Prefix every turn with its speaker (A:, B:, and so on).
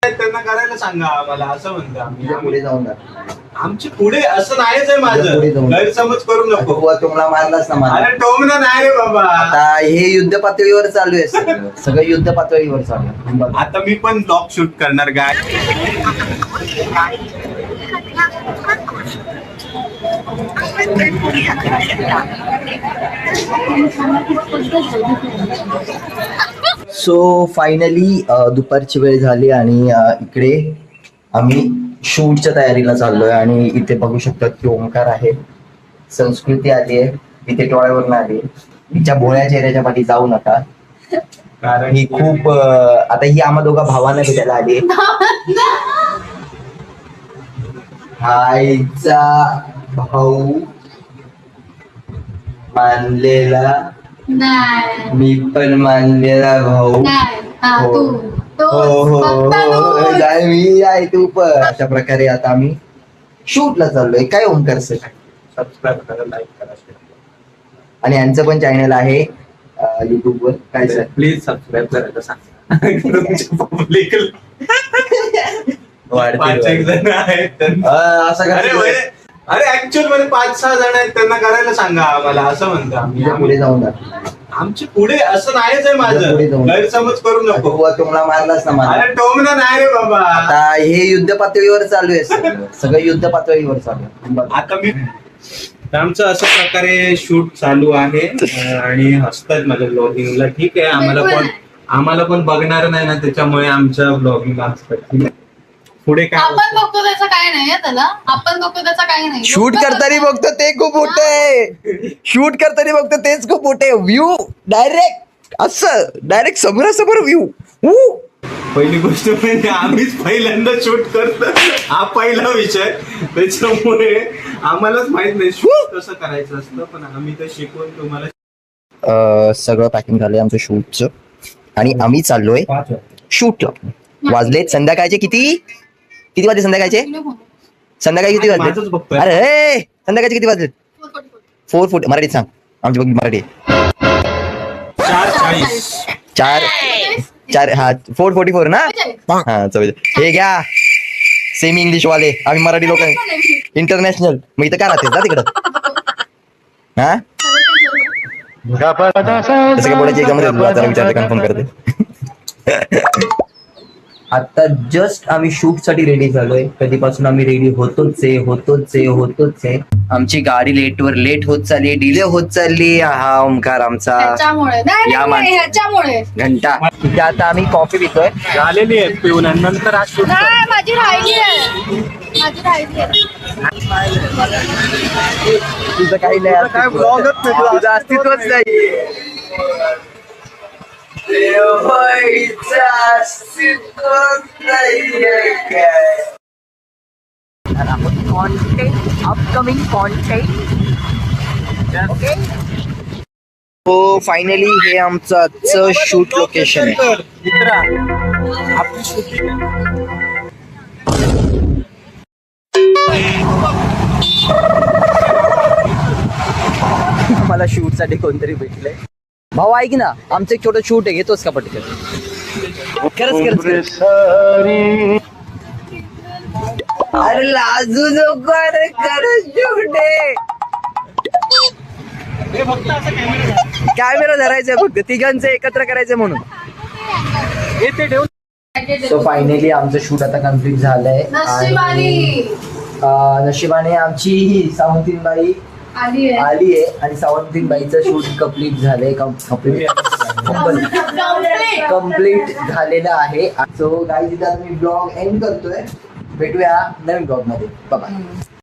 A: त्यांना करायला सांगा आम्हाला, असं म्हणतो आम्ही.
B: पुढे जाऊन
A: आमची पुढे असं नाहीच आहे माझं, गैरसमज करू नको.
B: तुम्हाला मारलाच ना मला.
A: अरे टोमणं नाही रे बाबा.
B: आता हे युद्ध पातळीवर चालू आहे सगळं युद्ध पातळीवर चालू आहे.
A: आता मी पण ब्लॉग शूट करणार गाय.
B: सो फायनली दुपारची वेळ झाली आणि इकडे आम्ही शूटच्या तयारीला चाललोय आणि इथे बघू शकतात की ओंकार आहे, संस्कृती आली आहे, इथे टोळ्यावरून आली. तिच्या भोळ्या चेहऱ्याच्या पाठी जाऊ नका, कारण ही खूप आता ही आम्हा दोघा भावांना भेटायला आली. आईचा भाऊ मानलेला, मी पण मानलेला भाऊ. मी आहे तू पण. अशा प्रकारे आता आम्ही शूटला चाललोय. काय ओंकार सर,
A: सबस्क्राईब करा, लाईक करा,
B: आणि यांचं पण चॅनल आहे युट्यूब वर. काय सर
A: प्लीज सबस्क्राईब करायला सांगा. पब्लिक पाच एक जण आहेत
B: असं
A: अरे ऍक्च्युअल मध्ये 5-6 जण आहेत, त्यांना करायला सांगा आम्हाला, असं म्हणतो आम्ही.
B: पुढे जाऊन
A: आमची पुढे असं नाहीच आहे माझं, गैरसमज करू नको.
B: तुम्हाला मारलाच ना मला.
A: अरे टोमणं नाही रे बाबा.
B: आता हे युद्ध पातळीवर चालू आहे सगळं युद्ध पातळीवर चालू आहे.
A: आता मी आमचं असं प्रकारे शूट चालू आहे आणि हसतात माझ्या ब्लॉगिंगला. ठीक आहे, आम्हाला पण बघणार नाही ना, त्याच्यामुळे आमच्या ब्लॉगिंगला हसतात. पुढे काय
C: आपण बघतो त्याचं काय नाही त्याला, आपण बघतो त्याचा काही नाही.
B: शूट करताना बघतो ते खूप मोठे आहे, शूट करताना बघतो तेच खूप मोठे. व्ह्यू डायरेक्ट असं डायरेक्ट समोरासमोर व्ह्यू.
A: पहिली गोष्ट म्हणजे आम्हीच पहिल्यांदा शूट करतो, हा पहिला विषय. त्याच्यामुळे आम्हालाच माहित नाही शूट कसं करायचं असतं, पण आम्ही तर शिकवून तुम्हाला.
B: सगळं पॅकिंग झालंय आमचं शूटचं आणि आम्ही चाललोय शूटला. वाजलेत संध्याकाळचे किती वाजले? संध्याकाळी किती वाजले? अरे संध्याकाळचे किती वाजलेत? 4:40. मराठीत सांग, आमची बघ मराठी. 4:40 हा 4:44 ना. हा चल हे घ्या, सेमी इंग्लिश वाले. आम्ही मराठी लोक इंटरनॅशनल. मग इथं काय राहते, जा तिकडं. हा तसं काय बोलायची एक्झाम मध्ये विचारते, कन्फर्म करते. आता जस्ट आम्ही शूट साठी रेडी झालोय. कधीपासून आम्ही रेडी होतोच आहे. आमची गाडी लेट होत चालली, डिले होत चालली. हा ओंकार आमचा
C: ह्याच्यामुळे
B: घंटा. तिथे आता आम्ही कॉफी पितोय.
A: झालेली आहे पिऊन, नंतर आज शूट.
C: माझी राहिली आहे.
B: तुझं काही नाही,
A: काय ब्लॉगच नाही,
B: तुझं अस्तित्वच नाही. Upcoming content. ओके, हो फायनली हे आमचं आजचं शूट लोकेशन आहे.
A: आपली शूटिंग
B: मला शूट साठी कोणतरी भेटलंय. भाऊ ऐक ना, आमचं एक छोटं शूट आहे, घेतोस का पटकन? खरंच. अरे लाजू नको, अरे खरंच शूट आहे. कॅमेरा धरायचंय फक्त, तिघांचं एकत्र करायचं म्हणून. सो फायनली आमचं शूट आता कम्प्लीट झालंय. नशिबाने आमची सावंतीबाई आली आहे आणि सावंतीबाईचं शूट कम्प्लीट झालंय. कम्प्लीट झालेलं आहे. सो गाईज इथं मी ब्लॉग एंड करतोय. भेटूया नवीन ब्लॉग मध्ये. बाय.